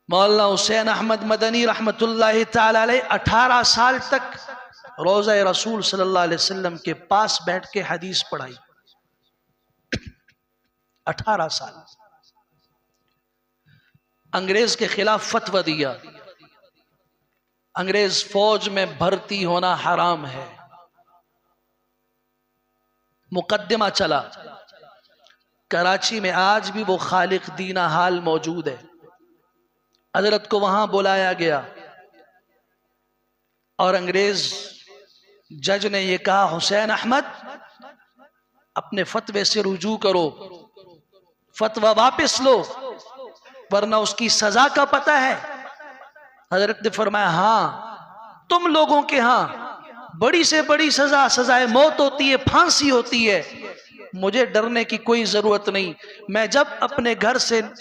मौलाना हुसैन अहमद मदनी रहमतुल्लाहि ताला अलैह 18 साल तक रोज़ा रसूल सल्लल्लाहु अलैहि वसल्लम के पास बैठ के हदीस पढ़ाई। 18 साल अंग्रेज के खिलाफ फतवा दिया, अंग्रेज फौज में भर्ती होना हराम है। मुकद्दमा चला। कराची में आज भी वो खालिक दीना हाल मौजूद है। हजरत को वहां बुलाया गया और अंग्रेज जज ने यह कहा, हुसैन अहमद अपने फतवे से रुजू करो, फतवा वापस लो, वरना उसकी सजा का पता है। हजरत ने फरमाया, हाँ, तुम लोगों के यहां बड़ी से बड़ी सजा सजाए मौत होती है, फांसी होती है, मुझे डरने की कोई जरूरत नहीं। मैं जब अपने घर से